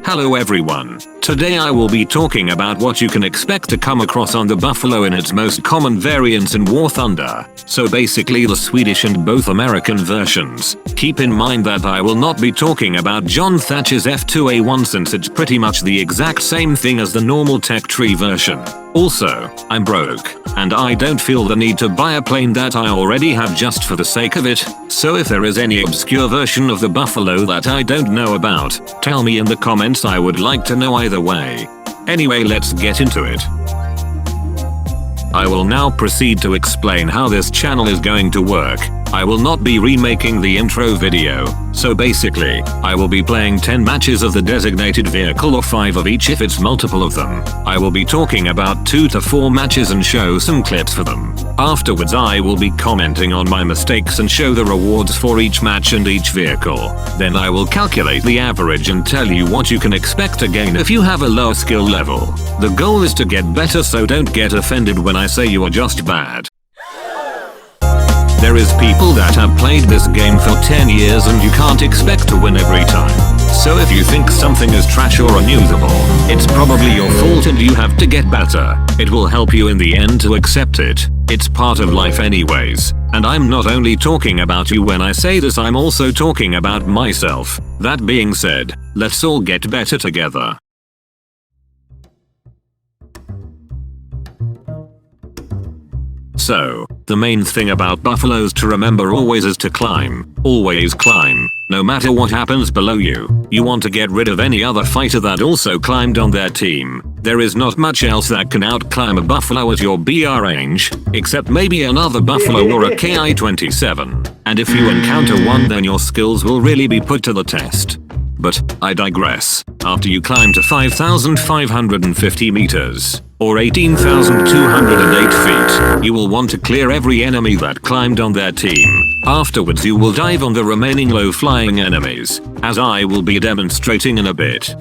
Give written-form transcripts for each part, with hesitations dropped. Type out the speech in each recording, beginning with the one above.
Hello everyone. Today I will be talking about what you can expect to come across on the Buffalo in its most common variants in War Thunder. So basically the Swedish and both American versions. Keep in mind that I will not be talking about John Thatcher's F2A1 since it's pretty much the exact same thing as the normal tech tree version. Also, I'm broke, and I don't feel the need to buy a plane that I already have just for the sake of it, so if there is any obscure version of the Buffalo that I don't know about, tell me in the comments. I would like to know either way. Anyway, let's get into it. I will now proceed to explain how this channel is going to work. I will not be remaking the intro video, so basically, I will be playing 10 matches of the designated vehicle or 5 of each if it's multiple of them. I will be talking about 2 to 4 matches and show some clips for them. Afterwards I will be commenting on my mistakes and show the rewards for each match and each vehicle. Then I will calculate the average and tell you what you can expect to gain if you have a lower skill level. The goal is to get better, so don't get offended when I say you are just bad. There is people that have played this game for 10 years and you can't expect to win every time. So if you think something is trash or unusable, it's probably your fault and you have to get better. It will help you in the end to accept it. It's part of life anyways. And I'm not only talking about you when I say this, I'm also talking about myself. That being said, let's all get better together. So, the main thing about Buffaloes to remember always is to climb. Always climb. No matter what happens below you. You want to get rid of any other fighter that also climbed on their team. There is not much else that can outclimb a Buffalo at your BR range, except maybe another Buffalo or a KI-27. And if you encounter one, then your skills will really be put to the test. But, I digress. After you climb to 5,550 meters, or 18,208 feet, you will want to clear every enemy that climbed on their team. Afterwards you will dive on the remaining low-flying enemies, as I will be demonstrating in a bit.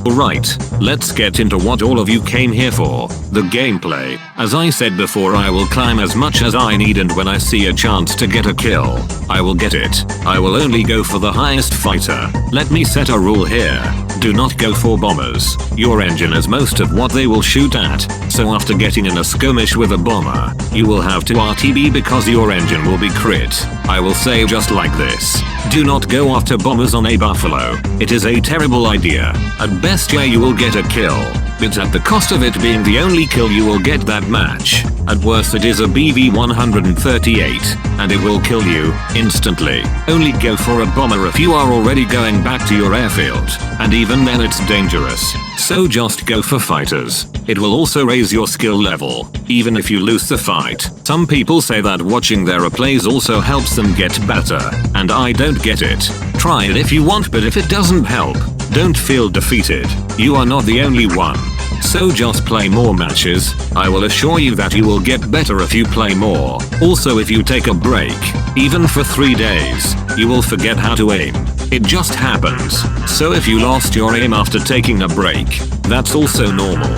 Alright, let's get into what all of you came here for, the gameplay. As I said before, I will climb as much as I need, and when I see a chance to get a kill, I will get it. I will only go for the highest fighter. Let me set a rule here. Do not go for bombers. Your engine is most of what they will shoot at, so after getting in a skirmish with a bomber, you will have to RTB because your engine will be crit. I will say just like this. Do not go after bombers on a Buffalo. It is a terrible idea. At best, yeah, you will get a kill, but at the cost of it being the only kill you will get that match. At worst, it is a BV-138, and it will kill you instantly. Only go for a bomber if you are already going back to your airfield, and even then it's dangerous. So just go for fighters. It will also raise your skill level, even if you lose the fight. Some people say that watching their replays also helps them get better, and I don't get it. Try it if you want, but if it doesn't help, don't feel defeated. You are not the only one. So just play more matches. I will assure you that you will get better if you play more. Also, if you take a break, even for 3 days, you will forget how to aim. It just happens. So if you lost your aim after taking a break, that's also normal.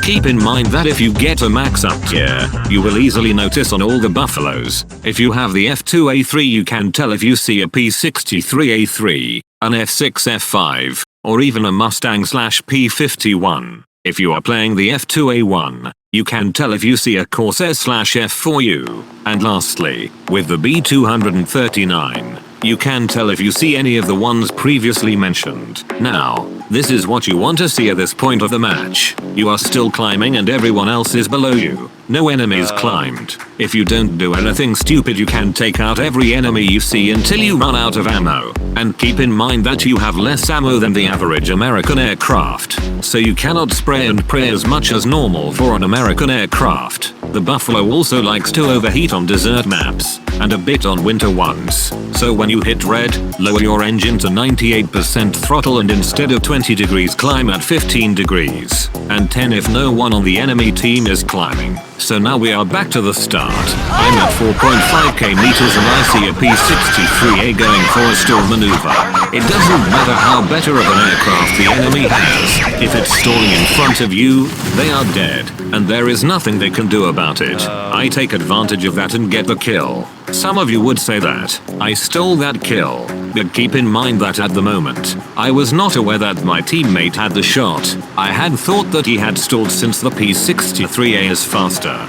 Keep in mind that if you get a max up tier, you will easily notice on all the Buffaloes. If you have the F2A3, you can tell if you see a P63A3, an F6F5, or even a Mustang/P51. If you are playing the F2A1, you can tell if you see a Corsair/F4U. And lastly, with the B239, you can tell if you see any of the ones previously mentioned. Now, this is what you want to see at this point of the match. You are still climbing and everyone else is below you. No enemies climbed. If you don't do anything stupid, you can take out every enemy you see until you run out of ammo. And keep in mind that you have less ammo than the average American aircraft, so you cannot spray and pray as much as normal for an American aircraft. The Buffalo also likes to overheat on desert maps, and a bit on winter ones. So when you hit red, lower your engine to 98% throttle and instead of 20 degrees climb at 15 degrees. And 10 if no one on the enemy team is climbing. So now we are back to the start. I'm at 4.5k meters and I see a P-63A going for a stall maneuver. It doesn't matter how better of an aircraft the enemy has. If it's stalling in front of you, they are dead. And there is nothing they can do about it. I take advantage of that and get the kill. Some of you would say that I stole that kill, but keep in mind that at the moment, I was not aware that my teammate had the shot. I had thought that he had stalled since the P-63A is faster.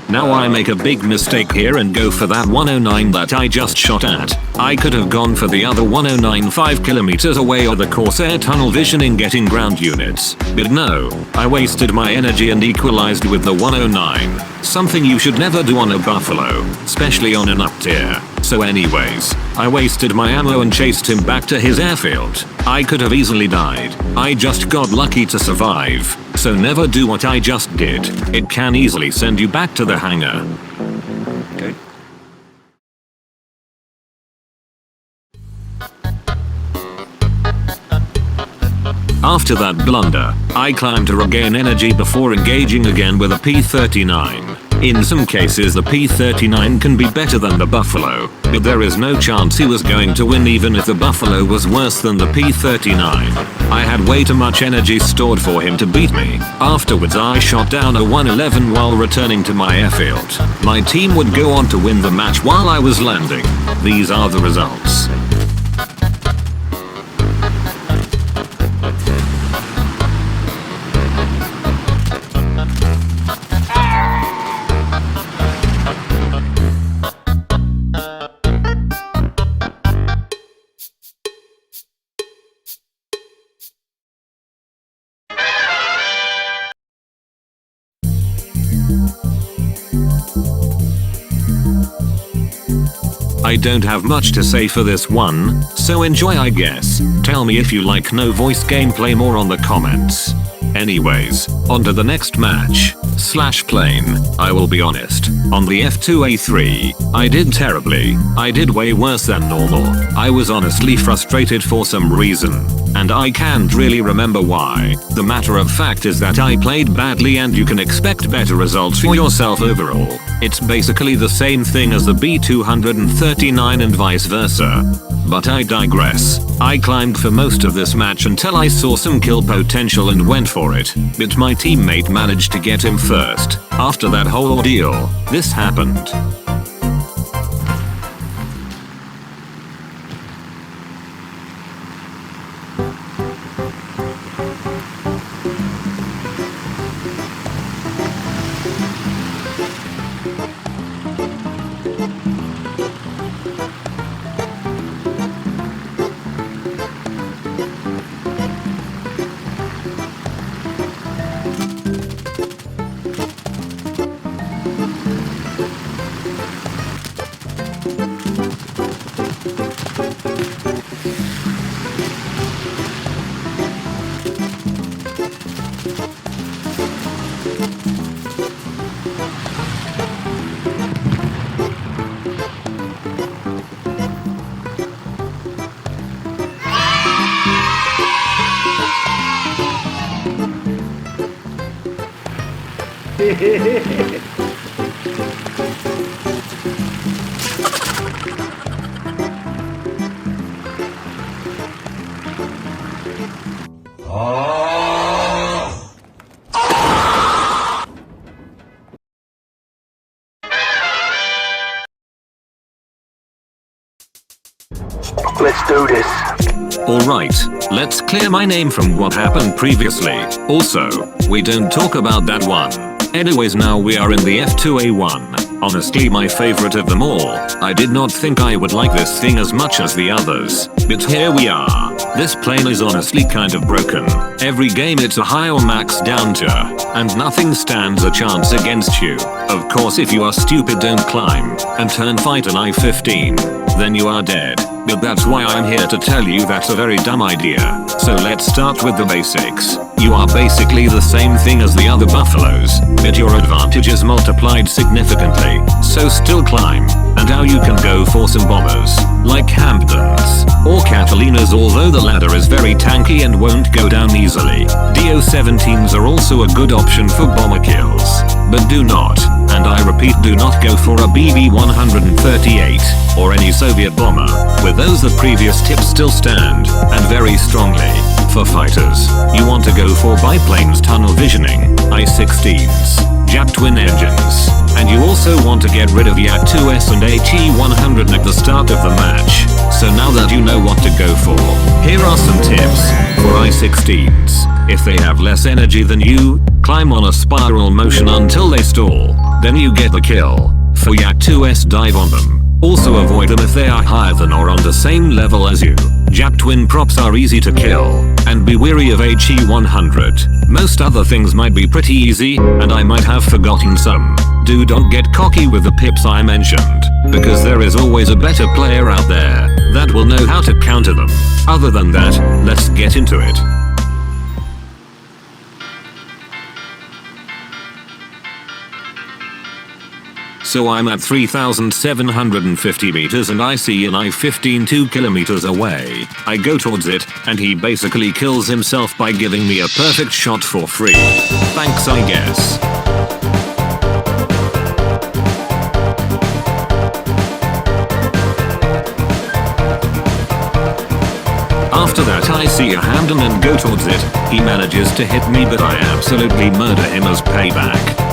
Now I make a big mistake here and go for that 109 that I just shot at. I could have gone for the other 109 5 kilometers away or the Corsair tunnel visioning getting ground units. But no, I wasted my energy and equalized with the 109. Something you should never do on a Buffalo, especially on an up tier. So anyways, I wasted my ammo and chased him back to his airfield. I could have easily died. I just got lucky to survive. So never do what I just did. It can easily send you back to the hangar. Okay. After that blunder, I climbed to regain energy before engaging again with a P-39. In some cases the P-39 can be better than the Buffalo, but there is no chance he was going to win even if the Buffalo was worse than the P-39. I had way too much energy stored for him to beat me. Afterwards I shot down a 111 while returning to my airfield. My team would go on to win the match while I was landing. These are the results. I don't have much to say for this one, so enjoy I guess. Tell me if you like no voice gameplay more on the comments. Anyways, on to the next match. Plane. I will be honest, on the F2A3, I did terribly. I did way worse than normal. I was honestly frustrated for some reason, and I can't really remember why. The matter of fact is that I played badly and you can expect better results for yourself overall. It's basically the same thing as the B239 and vice versa. But I digress. I climbed for most of this match until I saw some kill potential and went for it, but my teammate managed to get him first. After that whole ordeal, this happened. Let's do this. Alright, let's clear my name from what happened previously. Also, we don't talk about that one. Anyways, now we are in the F2A1. Honestly my favorite of them all. I did not think I would like this thing as much as the others, but here we are. This plane is honestly kind of broken. Every game it's a high or max down to, and nothing stands a chance against you. Of course if you are stupid don't climb, and turn fight an I-15, then you are dead. But that's why I'm here to tell you that's a very dumb idea. So let's start with the basics. You are basically the same thing as the other buffaloes, but your advantage is multiplied significantly, so still climb. And now you can go for some bombers, like Hamptons, or Catalinas, although the ladder is very tanky and won't go down easily. DO-17s are also a good option for bomber kills, but do not, and I repeat do not go for a BB-138, or any Soviet bomber. With those the previous tips still stand, and very strongly. For fighters, you want to go for biplanes tunnel visioning, I-16s, Jap twin engines, and you also want to get rid of Yak-2S and HE-100 at the start of the match. So now that you know what to go for, here are some tips for I-16s. If they have less energy than you, climb on a spiral motion until they stall, then you get the kill. For Yak-2S, dive on them. Also avoid them if they are higher than or on the same level as you. Jap twin props are easy to kill, and be wary of HE-100. Most other things might be pretty easy, and I might have forgotten some. Don't get cocky with the pips I mentioned, because there is always a better player out there that will know how to counter them. Other than that, let's get into it. So I'm at 3,750 meters and I see an I-15 2 kilometers away. I go towards it, and he basically kills himself by giving me a perfect shot for free. Thanks I guess. After that I see a Hamden and go towards it. He manages to hit me but I absolutely murder him as payback.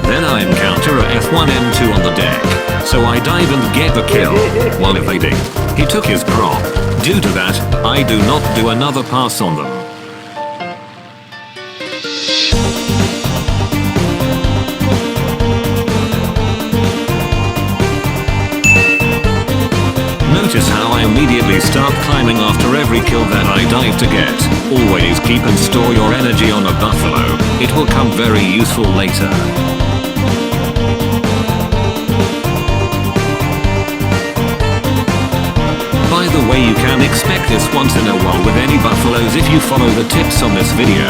Then I encounter a F1N2 on the deck, so I dive and get the kill, while evading. He took his prop. Due to that, I do not do another pass on them. Notice how I immediately start climbing after every kill that I dive to get. Always keep and store your energy on a buffalo. It will come very useful later. By the way, you can expect this once in a while with any buffaloes if you follow the tips on this video.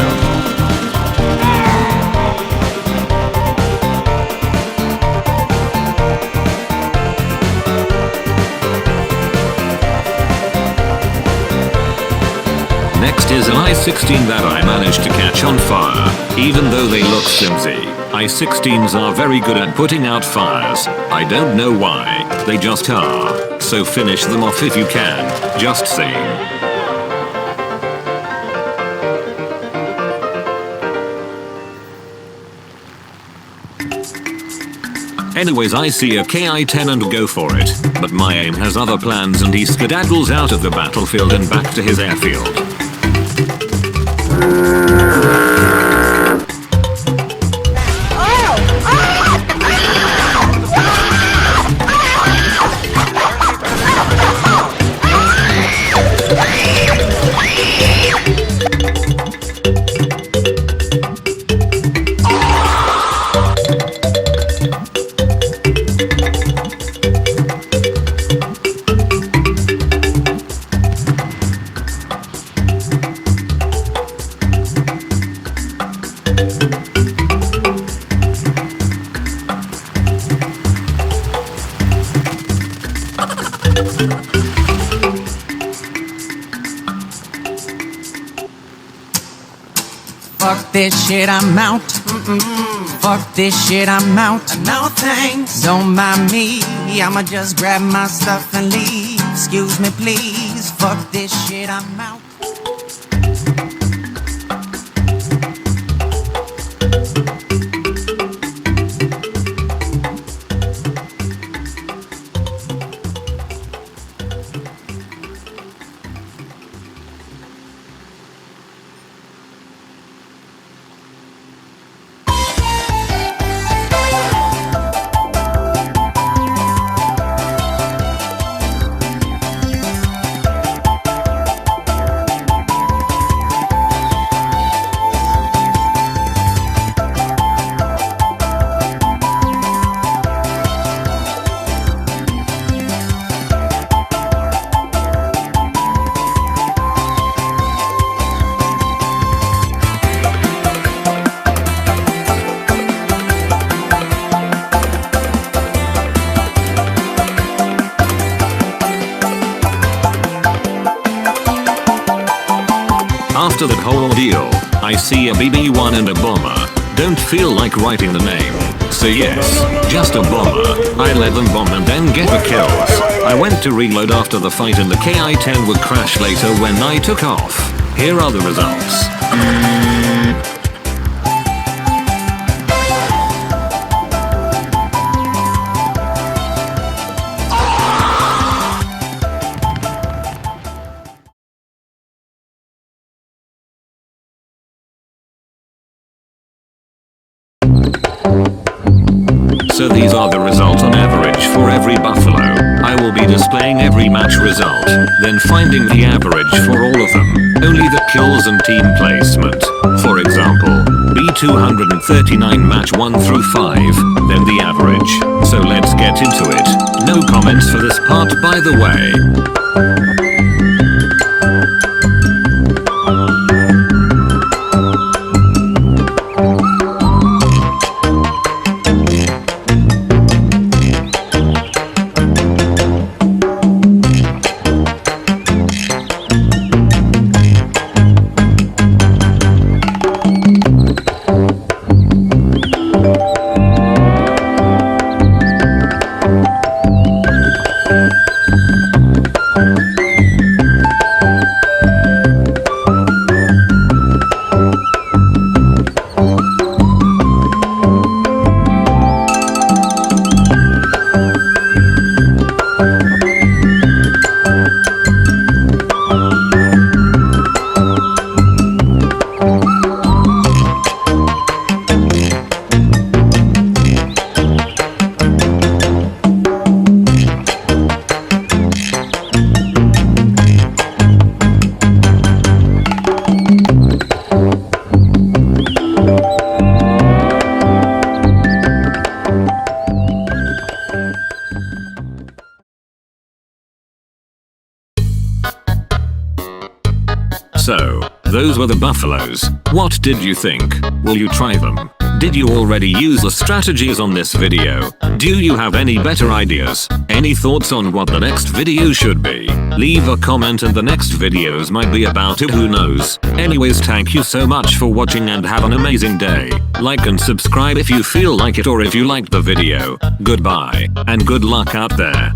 Next is an I-16 that I managed to catch on fire. Even though they look flimsy, I-16s are very good at putting out fires. I don't know why, they just are. So finish them off if you can, just saying. Anyways, I see a Ki-10 and go for it, but my aim has other plans and he skedaddles out of the battlefield and back to his airfield. Fuck this shit, I'm out. Fuck this shit, I'm out. No thanks, don't mind me. I'ma just grab my stuff and leave. Excuse me, please. Fuck this shit, I'm out. After that whole ordeal, I see a BB-1 and a bomber. Don't feel like writing the name. So yes, just a bomber. I let them bomb and then get the kills. I went to reload after the fight and the KI-10 would crash later when I took off. Here are the results. So these are the results on average for every buffalo. I will be displaying every match result, then finding the average for all of them. Only the kills and team placement. For example, B239 match 1 through 5, then the average. So let's get into it. No comments for this part, by the way. So, those were the buffaloes. What did you think? Will you try them? Did you already use the strategies on this video? Do you have any better ideas? Any thoughts on what the next video should be? Leave a comment and the next videos might be about it, who knows? Anyways, thank you so much for watching and have an amazing day. Like and subscribe if you feel like it or if you liked the video. Goodbye, and good luck out there.